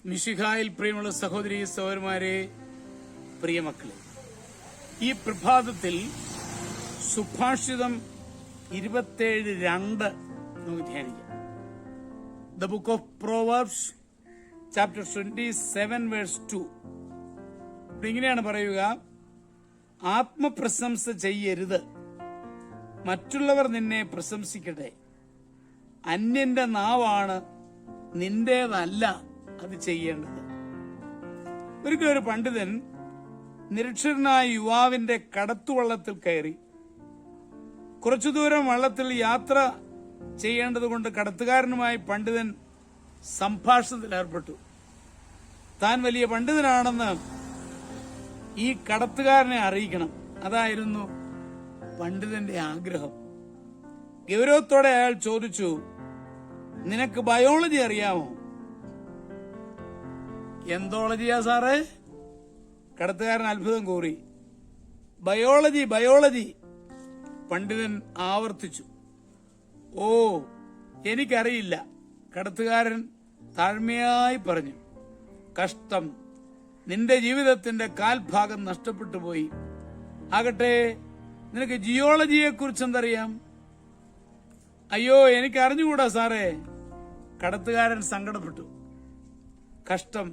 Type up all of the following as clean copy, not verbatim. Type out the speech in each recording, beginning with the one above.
മിശിഹായിൽ പ്രിയമുള്ള സഹോദരി സഹോദരന്മാരെ, പ്രിയമക്കളെ, ഈ പ്രഭാതത്തിൽ സുഭാഷിതം 27:2 നമുക്ക് ധ്യാനിക്കാം. The book of Proverbs chapter 27 verse 2. ഇങ്ങനെയാണ് പറയുക: ആത്മപ്രശംസ ചെയ്യരുത്, മറ്റുള്ളവർ നിന്നെ പ്രശംസിക്കട്ടെ. അന്യന്റെ നാവാണ്, നിന്റേതല്ല അത് ചെയ്യേണ്ടത്. ഒരിക്കലും ഒരു പണ്ഡിതൻ നിരക്ഷരനായ യുവാവിന്റെ കടത്തുവള്ളത്തിൽ കയറി. കുറച്ചു ദൂരം വള്ളത്തിൽ യാത്ര ചെയ്യേണ്ടതുകൊണ്ട് കടത്തുകാരനുമായി പണ്ഡിതൻ സംഭാഷണത്തിൽ ഏർപ്പെട്ടു. താൻ വലിയ പണ്ഡിതനാണെന്ന് ഈ കടത്തുകാരനെ അറിയിക്കണം. അതായിരുന്നു പണ്ഡിതന്റെ ആഗ്രഹം. ഗൗരവത്തോടെ അയാൾ ചോദിച്ചു, നിനക്ക് ബയോളജി അറിയാമോ? എന്തോളജിയാ സാറേ? കടത്തുകാരൻ അത്ഭുതം കൂറി. ബയോളജി. പണ്ഡിതൻ ആവർത്തിച്ചു. ഓ, എനിക്കറിയില്ല, കടത്തുകാരൻ താഴ്മയായി പറഞ്ഞു. കഷ്ടം, നിന്റെ ജീവിതത്തിന്റെ കാൽഭാഗം നഷ്ടപ്പെട്ടു പോയി. ആകട്ടെ, നിനക്ക് ജിയോളജിയെ കുറിച്ച് എന്തറിയാം? അയ്യോ, എനിക്ക് അറിഞ്ഞുകൂടാ സാറേ. കടത്തുകാരൻ സങ്കടപ്പെട്ടു. കഷ്ടം,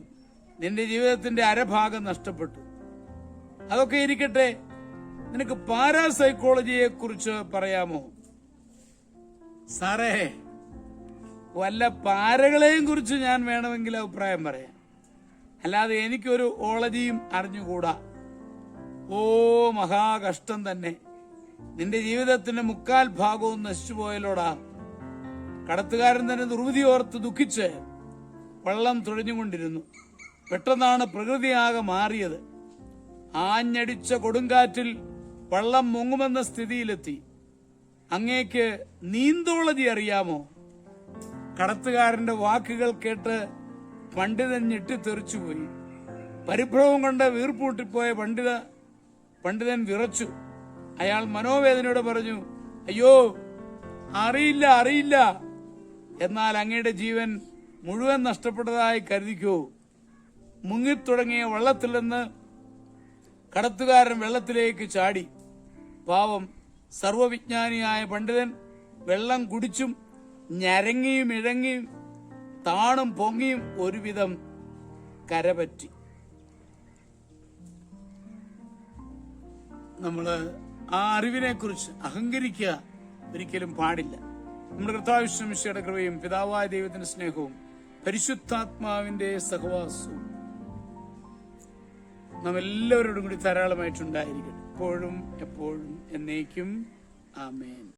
നിന്റെ ജീവിതത്തിന്റെ അരഭാഗം നഷ്ടപ്പെട്ടു. അതൊക്കെ ഇരിക്കട്ടെ, നിനക്ക് പാരാസൈക്കോളജിയെ കുറിച്ച് പറയാമോ? സാറേ, വല്ല പാരകളെയും കുറിച്ച് ഞാൻ വേണമെങ്കിൽ അഭിപ്രായം പറയാം, അല്ലാതെ എനിക്കൊരു ഓളജിയും അറിഞ്ഞുകൂടാ. ഓ, മഹാകഷ്ടം തന്നെ, നിന്റെ ജീവിതത്തിന്റെ മുക്കാൽ ഭാഗവും നശിച്ചുപോയല്ലോടാ. കടത്തുകാരൻ തന്നെ ദുർവിധി ഓർത്ത് ദുഃഖിച്ച് വള്ളം തുഴഞ്ഞുകൊണ്ടിരുന്നു. പെട്ടെന്നാണ് പ്രകൃതിയാകെ മാറിയത്. ആഞ്ഞടിച്ച കൊടുങ്കാറ്റിൽ വള്ളം മുങ്ങുമെന്ന സ്ഥിതിയിലെത്തി. അങ്ങേക്ക് നീന്തോളജി അറിയാമോ? കടത്തുകാരന്റെ വാക്കുകൾ കേട്ട് പണ്ഡിതൻ ഞെട്ടിത്തെറിച്ചുപോയി. പരിഭ്രമം കൊണ്ട് വീർപ്പൂട്ടിപ്പോയ പണ്ഡിതൻ വിറച്ചു. അയാൾ മനോവേദനയോടെ പറഞ്ഞു, അയ്യോ, അറിയില്ല. എന്നാൽ അങ്ങയുടെ ജീവൻ മുഴുവൻ നഷ്ടപ്പെട്ടതായി കരുതിക്കോ. മുങ്ങിത്തുടങ്ങിയ വള്ളത്തിൽ നിന്ന് കടത്തുകാരൻ വെള്ളത്തിലേക്ക് ചാടി. പാവം, സർവവിജ്ഞാനിയായ പണ്ഡിതൻ വെള്ളം കുടിച്ചും ഞരങ്ങിയും ഇഴങ്ങിയും താണും പൊങ്ങിയും ഒരുവിധം കരപറ്റി. നമ്മള് ആ അറിവിനെ കുറിച്ച് അഹങ്കരിക്കുക ഒരിക്കലും പാടില്ല. നമ്മുടെ കർത്താവ് യേശുമിശിഹായുടെ കൃപയും പിതാവായ ദൈവത്തിന്റെ സ്നേഹവും പരിശുദ്ധാത്മാവിന്റെ സഹവാസവും നാം എല്ലാവരോടും കൂടി ധാരാളമായിട്ടുണ്ടായിരിക്കട്ടെ, എപ്പോഴും എന്നേക്കും. ആമേൻ.